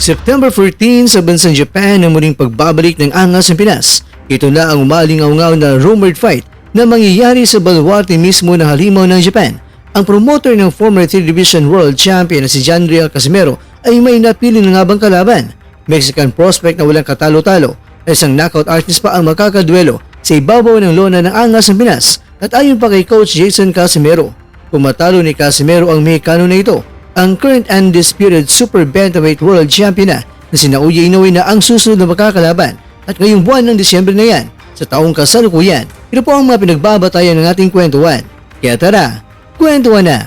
September 14 sa bansang Japan ang muling pagbabalik ng angas ng Pinas. Ito na ang umalingaw-ngaw na rumored fight na mangyayari sa baluarte mismo ng halimaw ng Japan. Ang promoter ng former 3 Division World Champion na si Janriel Casimero ay may napili na nga bang kalaban. Mexican prospect na walang katalo-talo at isang knockout artist pa ang makakadwelo sa ibabaw ng lona ng angas ng Pinas. At ayon pa kay Coach Jason Casimero, kung matalo ni Casimero ang Mexicano na ito, ang current undisputed Super Bantamweight World Champion na si Naoya Inoue na ang susunod na makakalaban at ngayong buwan ng Disyembre na yan sa taong kasalukuyan. Ito po ang mga pinagbabatayan ng ating kwentuhan. Kaya tara, kwentuhan na!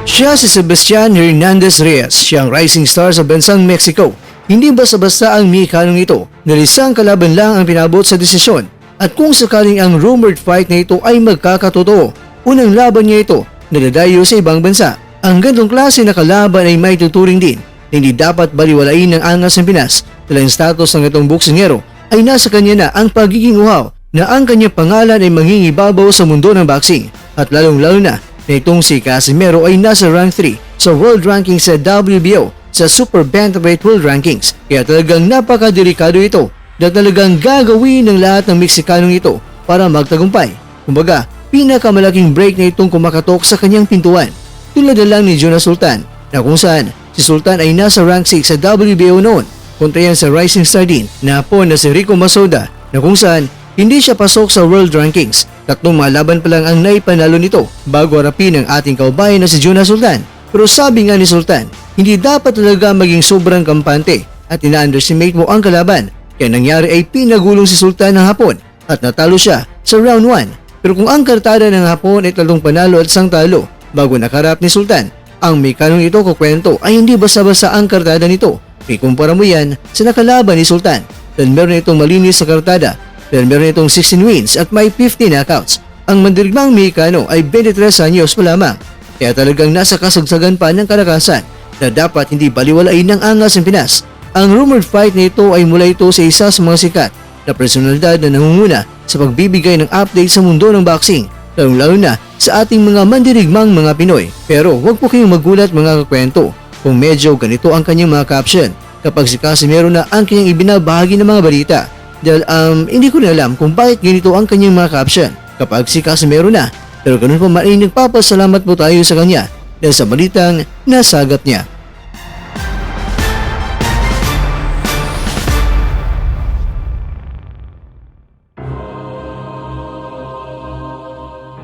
Siya si Sebastian Hernandez Reyes, siyang rising star sa bansang Mexico. Hindi basta-basta ang Mexicanong ito, isang kalaban lang ang pinabot sa desisyon. At kung sakaling ang rumored fight na ito ay magkakatotoo, unang laban niya ito nadadayo sa ibang bansa. Ang gantong klase na kalaban ay may tuturing din na hindi dapat baliwalain ng angas ng Pinas dahil ang status ng itong boksingero ay nasa kanya na ang pagiging uhaw na ang kanyang pangalan ay mangingibabaw sa mundo ng boxing. At lalong-lalo na itong si Casimero ay nasa rank 3 sa world ranking sa WBO sa Super Bantamweight World Rankings. Kaya talagang napakadelikado ito na talagang gagawin ng lahat ng Mexicanong ito para magtagumpay. Kumbaga, pinakamalaking break na itong kumakatok sa kanyang pintuan. Tulad na lang ni Jonas Sultan na kung saan si Sultan ay nasa rank 6 sa WBO noon kontra yan sa rising star din na po na si Rico Masoda na kung saan hindi siya pasok sa world rankings. Tatlong mga laban pa lang ang naipanalo nito bago harapin ang ating kaubayan na si Jonas Sultan. Pero sabi nga ni Sultan, hindi dapat talaga maging sobrang kampante at ina-underestimate mo ang kalaban. Kaya nangyari ay pinagulong si Sultan ng Hapon at natalo siya sa round 1. Pero kung ang kartada ng Hapon ay talong panalo at isang talo bago nakarap ni Sultan, ang Mexicanong ito kukwento ay hindi basta-basta ang kartada nito. Ikumpara mo yan sa nakalaban ni Sultan dahil meron itong malinis sa kartada dahil meron itong 16 wins at may 50 knockouts. Ang mandirigmang Mexicano ay 23 anyos pa lamang. Kaya talagang nasa kasagsagan pa ng kalakasan na dapat hindi baliwalain ng angas ng Pinas. Ang rumored fight na ito ay mula ito sa isa sa mga sikat na personalidad na nangunguna sa pagbibigay ng update sa mundo ng boxing, lalong-lalo na sa ating mga mandirigmang mga Pinoy. Pero huwag po kayong magulat mga kakwento kung medyo ganito ang kanyang mga caption kapag si Casimero na ang kanyang ibinabahagi ng mga balita. Dahil hindi ko na alam kung bakit ganito ang kanyang mga caption kapag si Casimero na. Pero ganun po ay nagpapasalamat po tayo sa kanya dahil sa balitang nasagat niya.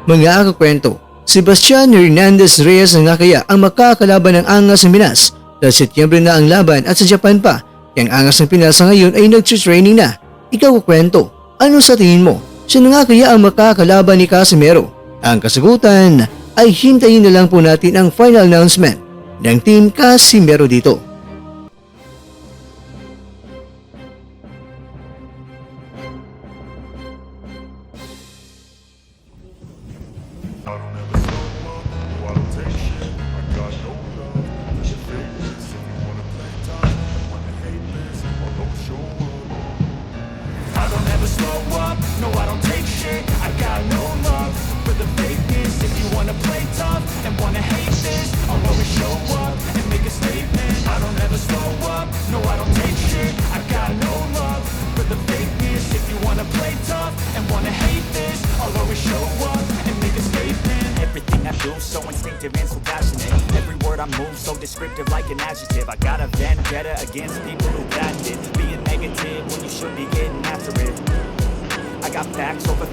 Mga kakwento, Sebastian Hernandez Reyes na nga kaya ang makakalaban ng angas ng Pinas dahil Setyembre na ang laban at sa Japan pa. Kaya ang angas ng Pinas ngayon ay nag-training na. Ikaw kakwento, ano sa tingin mo? Siya na nga kaya ang makakalaban ni Casimero? Ang kasagutan ay hintayin na lang po natin ang final announcement ng Team Casimero dito. So instinctive and so passionate. Every word I move so descriptive like an adjective. I got a vendetta against people who backed it. Being negative when you should be getting after it. I got facts over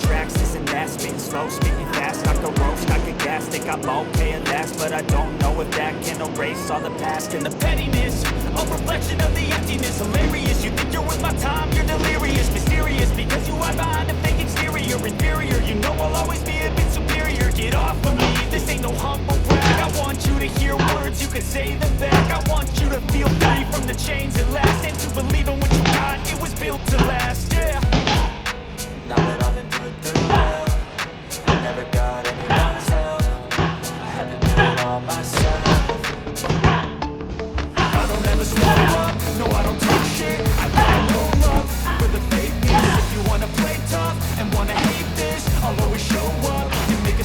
tracks. This and that, spitting slow, speaking fast. I could roast, I could gas, think I'm okay at last. But I don't know if that can erase all the past and the pettiness. A reflection of the emptiness. Hilarious, you think you're worth my time, you're delirious. Mysterious because you hide behind a fake exterior. Inferior, you know I'll always be a bit superior. Get off of me, this ain't no humble brag. I want you to hear words, you can say them back. I want you to feel free from the chains at last. And to believe in what you got, it was built to last, yeah. Now that I've been through the hell, I never got anyone's help. I had to do it all myself. I don't ever slow up, no I don't take shit. I got no love for the fakeness. If you wanna play tough and wanna hate this, I'll always show up and make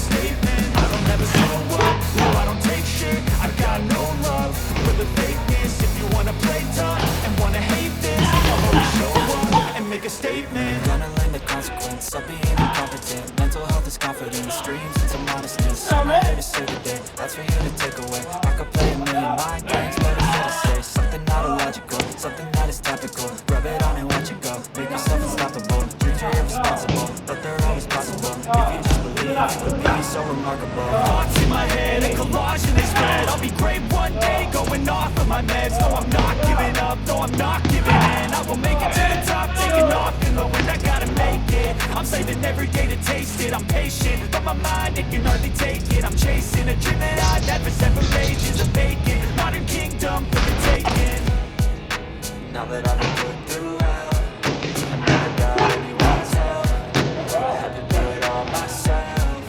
I'm here to save the day, that's for you to take away. I could play a million mind games, but I'm here to say something not illogical, something that is topical. Rub it on and watch it go, make yourself unstoppable. Dreams are irresponsible, but they're always possible. If you just believe, you could be so remarkable. Thoughts in my head, a collage and they spread. I'll be great one day, going off of my meds. No, I'm not giving up, no, I'm not giving in. I will make it to the top, taking off in the wind. I gotta make it, I'm saving every day to taste it. I'm patient, but my mind, it can hardly take it. I'm chasing a dream that I've had for several ages. A vacant, modern kingdom for the taking. Now that I've been put through hell, I never got anyone's help. I had to do it all myself.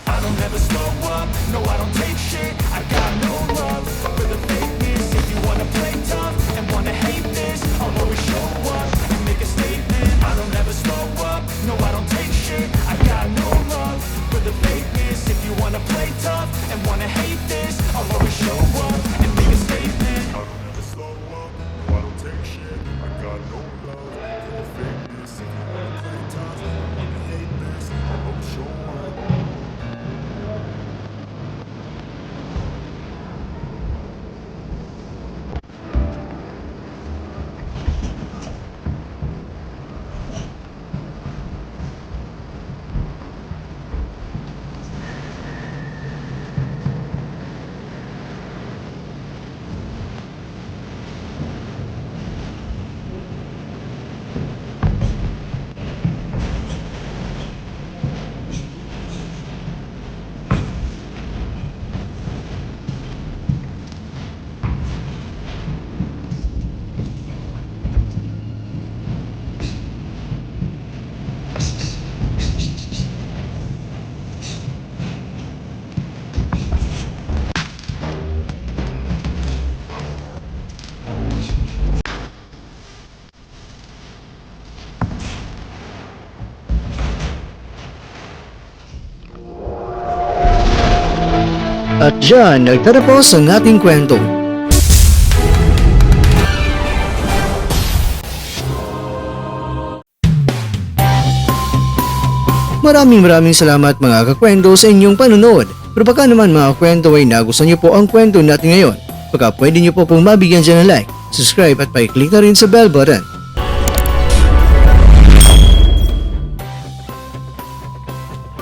I don't ever slow up, no I don't take shit. I got no love for the fakeness. If you wanna play tough and wanna hate this, I'll always show up and make a statement. I don't ever slow up, no I don't take shit. I got no love for the fakeness. If you wanna play tough and wanna hate this, I'll always show up and make a statement. I don't ever slow up, no I don't take shit. I got no love for the fakeness. If you wanna play tough, wanna hate this, I'll always show up. At dyan nagtatapos ang ating kwento. Maraming salamat mga kakwento sa inyong panonood. Pero baka naman mga kwento ay nagustuhan niyo po ang kwento natin ngayon. Baka pwede niyo po pong mabigyan dyan ng like, subscribe at pa-click na rin sa bell button.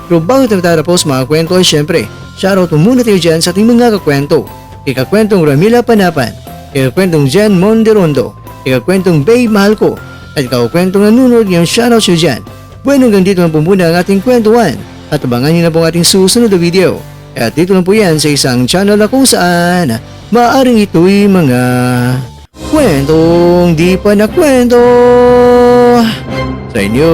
Pero bago tayo tatapos mga kwento ay syempre, shoutout po muna tayo dyan sa ating mga kakwento. Kay kakwentong Ramila Panapan, kay kakwentong Jen Monderondo, kay kakwentong Bay Mahalko, at kakwentong nanonood ngayong shoutout siya dyan. Bueno, hanggang dito lang po muna ang ating kwentuhan at abangan nyo na po ang ating susunod na video. At dito lang po yan sa isang channel na kung saan maaaring ito'y mga kwentong di pa nakwento sa inyo.